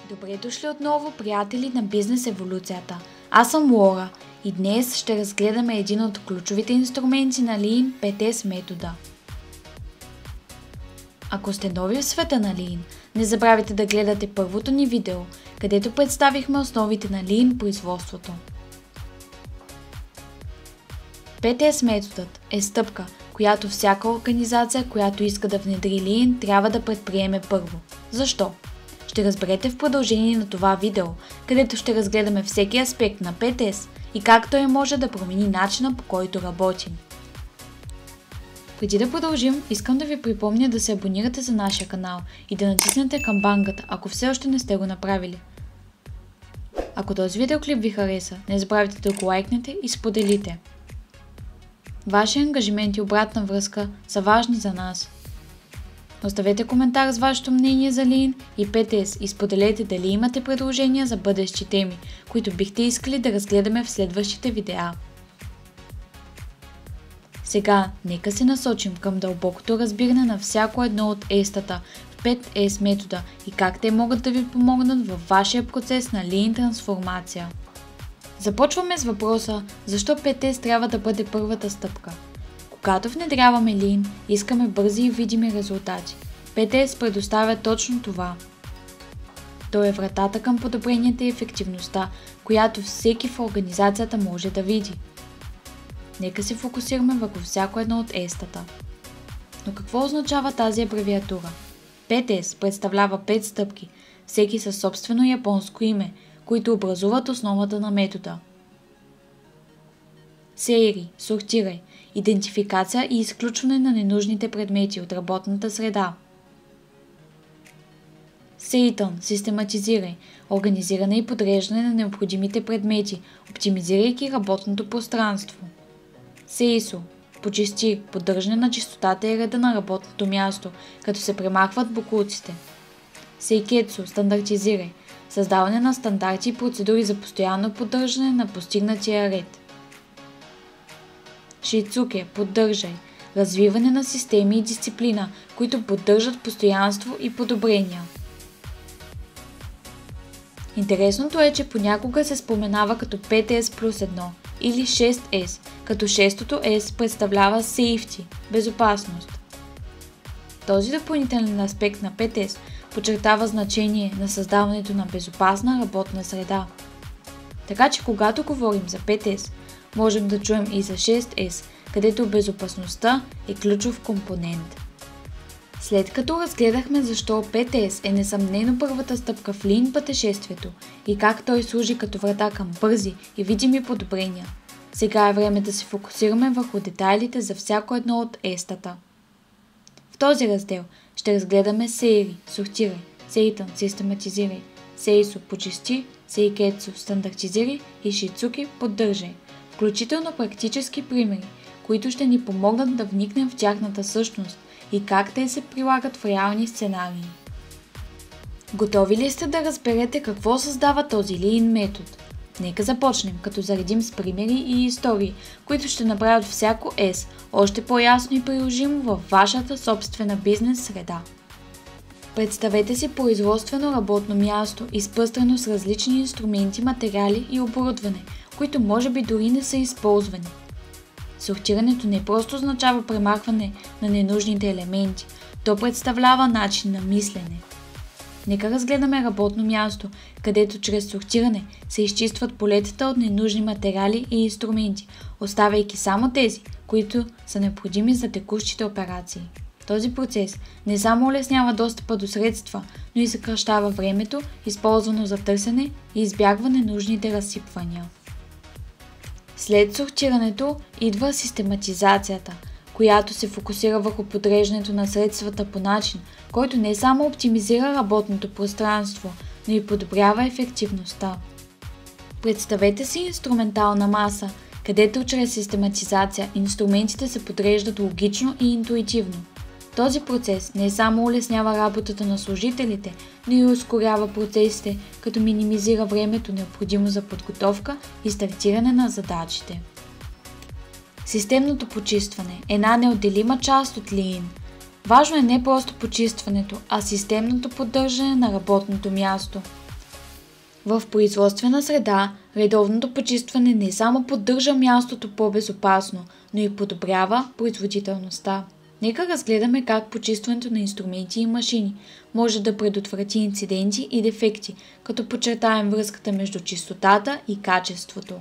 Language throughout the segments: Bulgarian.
Добре дошли отново, приятели на Бизнес Еволюцията. Аз съм Лора и днес ще разгледаме един от ключовите инструменти на Lean 5S метода. Ако сте нови в света на Lean, не забравяйте да гледате първото ни видео, където представихме основите на Lean производството. 5S методът е стъпка, която всяка организация, която иска да внедри Lean, трябва да предприеме първо. Защо? Ще разберете в продължение на това видео, където ще разгледаме всеки аспект на 5S и как той може да промени начина, по който работим. Преди да продължим, искам да ви припомня да се абонирате за нашия канал и да натиснете камбанката, ако все още не сте го направили. Ако този видеоклип ви хареса, не забравяйте да го лайкнете и споделите. Вашия ангажимент и обратна връзка са важни за нас. Оставете коментар с вашето мнение за Lean и 5S и споделете дали имате предложения за бъдещи теми, които бихте искали да разгледаме в следващите видеа. Сега, нека се насочим към дълбокото разбиране на всяко едно от естата в 5S метода и как те могат да ви помогнат във вашия процес на Lean трансформация. Започваме с въпроса, защо 5S трябва да бъде първата стъпка. Когато внедряваме Lean, искаме бързи и видими резултати. 5S предоставя точно това. Той е вратата към подобренията и ефективността, която всеки в организацията може да види. Нека се фокусираме върху всяко едно от естата. Но какво означава тази абревиатура? 5S представлява 5 стъпки, всеки със собствено японско име, които образуват основата на метода. Сейри, сортирай, идентификация и изключване на ненужните предмети от работната среда. Сейтън, систематизирай, организиране и подреждане на необходимите предмети, оптимизирайки работното пространство. Сейсо, почисти, поддържане на чистотата и реда на работното място, като се премахват боклуците. Сейкетсо, стандартизирай, създаване на стандарти и процедури за постоянно поддържане на постигнатия ред. Шицуке, поддържай, развиване на системи и дисциплина, които поддържат постоянство и подобрения. Интересното е, че понякога се споменава като 5S плюс 1 или 6S, като 6-тото S представлява safety, безопасност. Този допълнителен аспект на 5S подчертава значение на създаването на безопасна работна среда. Така че когато говорим за 5S, можем да чуем и за 6S, където безопасността е ключов компонент. След като разгледахме защо 5S е несъмнено първата стъпка в Lean пътешествието и как той служи като врата към бързи и видими подобрения, сега е време да се фокусираме върху детайлите за всяко едно от естата. В този раздел ще разгледаме Сейри, сортирай, Сейтън, систематизирай, Сейсо, почисти, Сейкетсо, стандартизирай и Шицуки, поддържай, включително практически примери, които ще ни помогнат да вникнем в тяхната същност и как те се прилагат в реални сценарии. Готови ли сте да разберете какво създава този Lean метод? Нека започнем, като заредим с примери и истории, които ще направят всяко S още по-ясно и приложимо във вашата собствена бизнес среда. Представете си производствено работно място, изпъстрено с различни инструменти, материали и оборудване, които може би дори не са използвани. Сортирането не просто означава премахване на ненужните елементи, то представлява начин на мислене. Нека разгледаме работно място, където чрез сортиране се изчистват полетата от ненужни материали и инструменти, оставяйки само тези, които са необходими за текущите операции. Този процес не само улеснява достъпа до средства, но и съкращава времето, използвано за търсене и избягване нужните разсипвания. След сортирането идва систематизацията, която се фокусира върху подреждането на средствата по начин, който не само оптимизира работното пространство, но и подобрява ефективността. Представете си инструментална маса, където чрез систематизация инструментите се подреждат логично и интуитивно. Този процес не само улеснява работата на служителите, но и ускорява процесите, като минимизира времето необходимо за подготовка и стартиране на задачите. Системното почистване е една неотделима част от Lean. Важно е не просто почистването, а системното поддържане на работното място. В производствена среда, редовното почистване не само поддържа мястото по-безопасно, но и подобрява производителността. Нека разгледаме как почистването на инструменти и машини може да предотврати инциденти и дефекти, като подчертаем връзката между чистотата и качеството.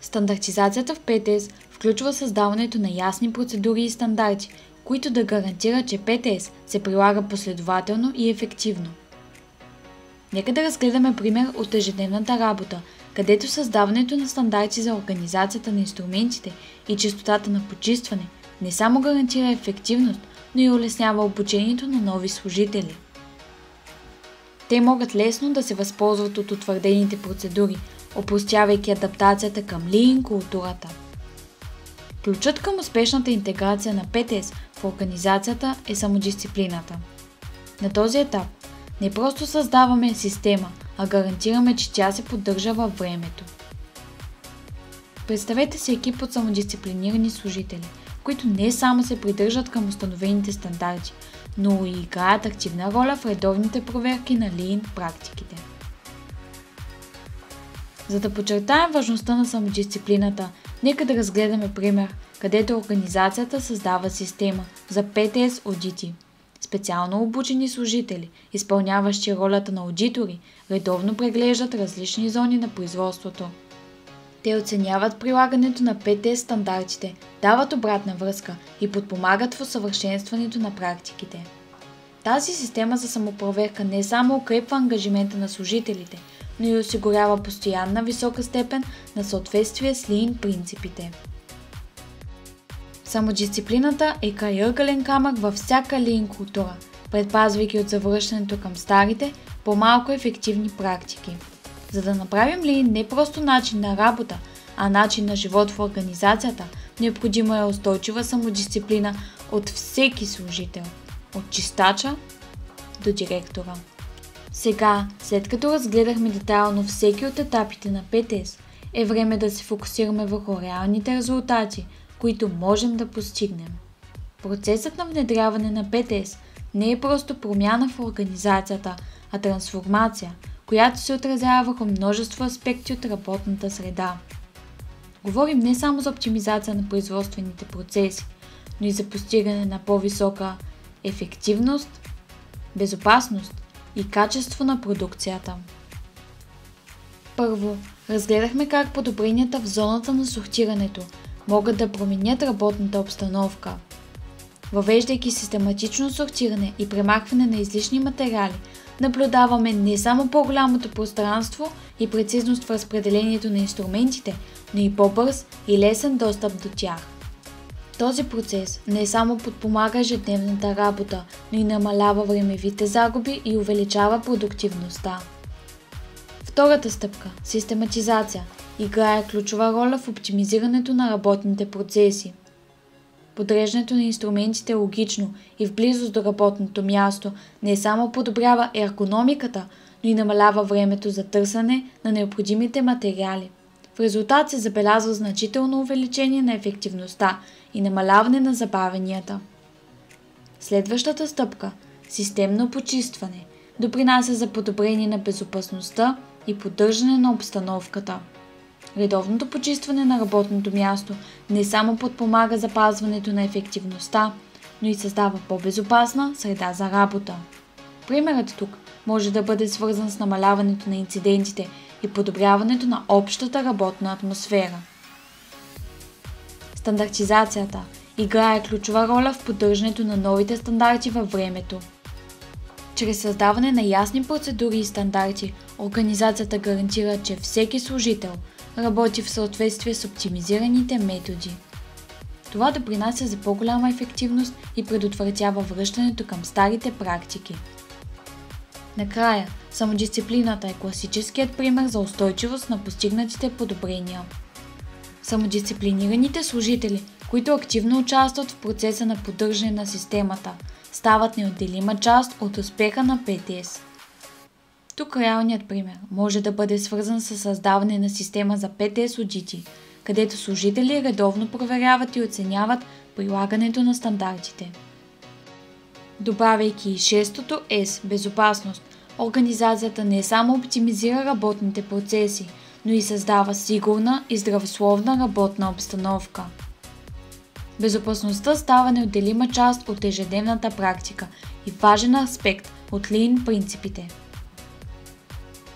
Стандартизацията в ПТС включва създаването на ясни процедури и стандарти, които да гарантират, че ПТС се прилага последователно и ефективно. Нека да разгледаме пример от ежедневната работа, където създаването на стандарти за организацията на инструментите и честотата на почистване не само гарантира ефективност, но и улеснява обучението на нови служители. Те могат лесно да се възползват от утвърдените процедури, опростявайки адаптацията към Lean културата. Ключът към успешната интеграция на ПТС в организацията е самодисциплината. На този етап не просто създаваме система, а гарантираме, че тя се поддържа във времето. Представете си екип от самодисциплинирани служители, които не само се придържат към установените стандарти, но и играят активна роля в редовните проверки на Lean практиките. За да подчертаем важността на самодисциплината, нека да разгледаме пример, където организацията създава система за ПТС одити. Специално обучени служители, изпълняващи ролята на аудитори, редовно преглеждат различни зони на производството. Те оценяват прилагането на ПТС стандартите, дават обратна връзка и подпомагат в усъвършенстването на практиките. Тази система за самопроверка не само укрепва ангажимента на служителите, но и осигурява постоянна висока степен на съответствие с Lean принципите. Самодисциплината е крайъгълен камък във всяка Lean култура, предпазвайки от завръщането към старите, по-малко ефективни практики. За да направим Lean не просто начин на работа, а начин на живот в организацията, необходима е устойчива самодисциплина от всеки служител, от чистача до директора. Сега, след като разгледахме детайлно всеки от етапите на ПТС, е време да се фокусираме върху реалните резултати, които можем да постигнем. Процесът на внедряване на ПТС не е просто промяна в организацията, а трансформация, която се отразява върху множество аспекти от работната среда. Говорим не само за оптимизация на производствените процеси, но и за постигане на по-висока ефективност, безопасност и качество на продукцията. Първо, разгледахме как подобренията в зоната на сортирането могат да променят работната обстановка. Въвеждайки систематично сортиране и премахване на излишни материали, наблюдаваме не само по-голямото пространство и прецизност в разпределението на инструментите, но и по-бърз и лесен достъп до тях. Този процес не само подпомага ежедневната работа, но и намалява времевите загуби и увеличава продуктивността. Втората стъпка – систематизация – играе ключова роля в оптимизирането на работните процеси. Подреждането на инструментите логично и в близост до работното място не само подобрява ергономиката, но и намалява времето за търсене на необходимите материали. В резултат се забелязва значително увеличение на ефективността и намаляване на забавенията. Следващата стъпка – системно почистване – допринася за подобрение на безопасността и поддържане на обстановката. Редовното почистване на работното място не само подпомага запазването на ефективността, но и създава по-безопасна среда за работа. Примерът тук може да бъде свързан с намаляването на инцидентите и подобряването на общата работна атмосфера. Стандартизацията играе ключова роля в поддържането на новите стандарти във времето. Чрез създаване на ясни процедури и стандарти, организацията гарантира, че всеки служител работи в съответствие с оптимизираните методи. Това допринася за по-голяма ефективност и предотвратява връщането към старите практики. Накрая, самодисциплината е класическият пример за устойчивост на постигнатите подобрения. Самодисциплинираните служители, които активно участват в процеса на поддържане на системата, стават неотделима част от успеха на ПТС. Тук реалният пример може да бъде свързан с създаване на система за ПТС одити, където служители редовно проверяват и оценяват прилагането на стандартите. Добавяйки шестото S – безопасност, организацията не само оптимизира работните процеси, но и създава сигурна и здравословна работна обстановка. Безопасността става неотделима част от ежедневната практика и важен аспект от Lean принципите.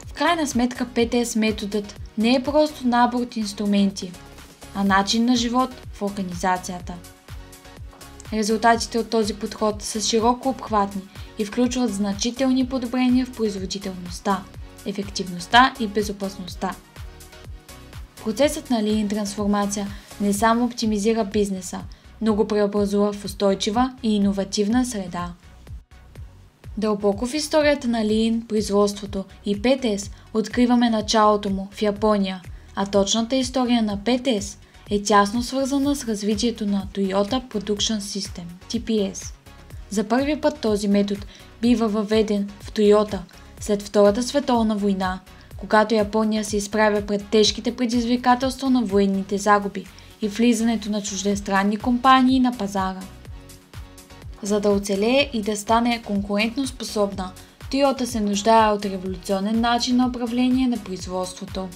В крайна сметка ПТС методът не е просто набор от инструменти, а начин на живот в организацията. Резултатите от този подход са широко обхватни и включват значителни подобрения в производителността, ефективността и безопасността. Процесът на Lean трансформация не само оптимизира бизнеса, но го преобразува в устойчива и иновативна среда. Дълбоко в историята на Lean, производството и ПТС откриваме началото му в Япония, а точната история на ПТС е тясно свързана с развитието на Toyota Production System, TPS. За първи път този метод бива въведен в Toyota след Втората световна война, когато Япония се изправя пред тежките предизвикателства на военните загуби и влизането на чуждестранни компании на пазара. За да оцелее и да стане конкурентно способна, Toyota се нуждае от революционен начин на управление на производството.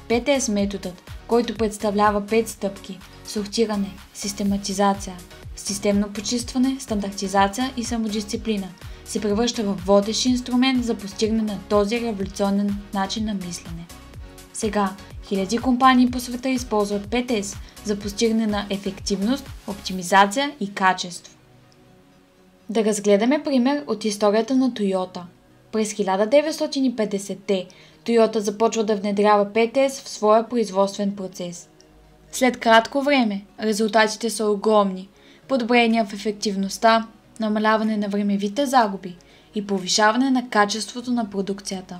ПТС методът, който представлява 5 стъпки – сортиране, систематизация, системно почистване, стандартизация и самодисциплина, се превръща в водещ инструмент за постигане на този революционен начин на мислене. Сега, хиляди компании по света използват ПТС за постигане на ефективност, оптимизация и качество. Да разгледаме пример от историята на Toyota. През 1950-те Toyota започва да внедрява ПТС в своя производствен процес. След кратко време резултатите са огромни – подобрения в ефективността, намаляване на времевите загуби и повишаване на качеството на продукцията.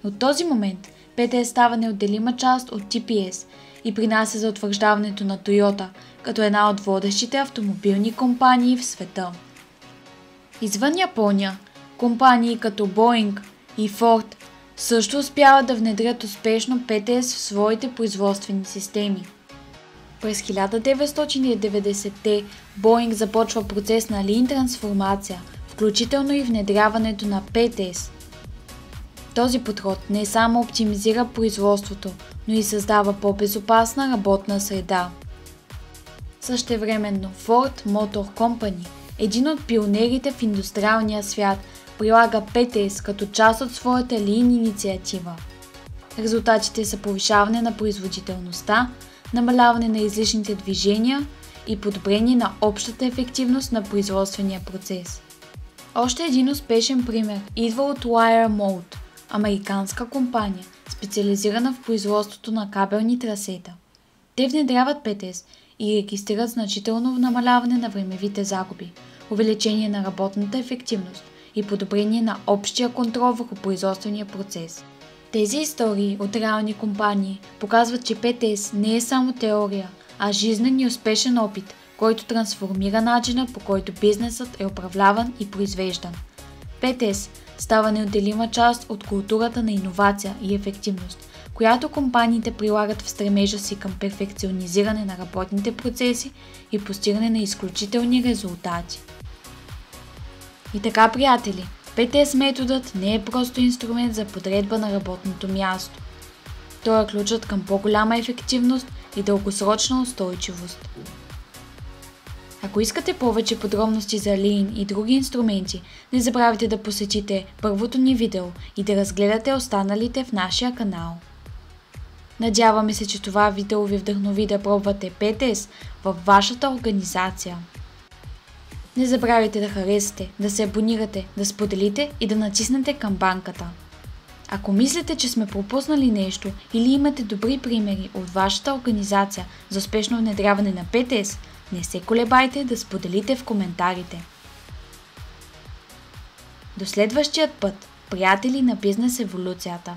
От този момент ПТС става неотделима част от TPS и принася за утвърждаването на Toyota като една от водещите автомобилни компании в света. Извън Япония, компании като Boeing и Ford също успяват да внедрят успешно ПТС в своите производствени системи. През 1990-те Boeing започва процес на Lean трансформация, включително и внедряването на ПТС. Този подход не само оптимизира производството, но и създава по-безопасна работна среда. Същевременно Ford Motor Company, един от пионерите в индустриалния свят, прилага ПТС като част от своята Lean инициатива. Резултатите са повишаване на производителността, намаляване на излишните движения и подобрение на общата ефективност на производствения процес. Още един успешен пример идва от Wire Mode, американска компания, специализирана в производството на кабелни трасета. Те внедряват ПТС и регистрират значително намаляване на времевите загуби, увеличение на работната ефективност и подобрение на общия контрол върху производствения процес. Тези истории от реални компании показват, че ПТС не е само теория, а жизнен и успешен опит, който трансформира начина, по който бизнесът е управляван и произвеждан. ПТС става неотделима част от културата на иновация и ефективност, която компаниите прилагат в стремежа си към перфекционизиране на работните процеси и постигане на изключителни резултати. И така, приятели, ПТС методът не е просто инструмент за подредба на работното място. Той е ключът към по-голяма ефективност и дългосрочна устойчивост. Ако искате повече подробности за Lean и други инструменти, не забравяйте да посетите първото ни видео и да разгледате останалите в нашия канал. Надяваме се, че това видео ви вдъхнови да пробвате ПТС във вашата организация. Не забравяйте да харесате, да се абонирате, да споделите и да натиснете камбанката. Ако мислите, че сме пропуснали нещо или имате добри примери от вашата организация за успешно внедряване на ПТС, не се колебайте да споделите в коментарите. До следващият път, приятели на бизнес еволюцията!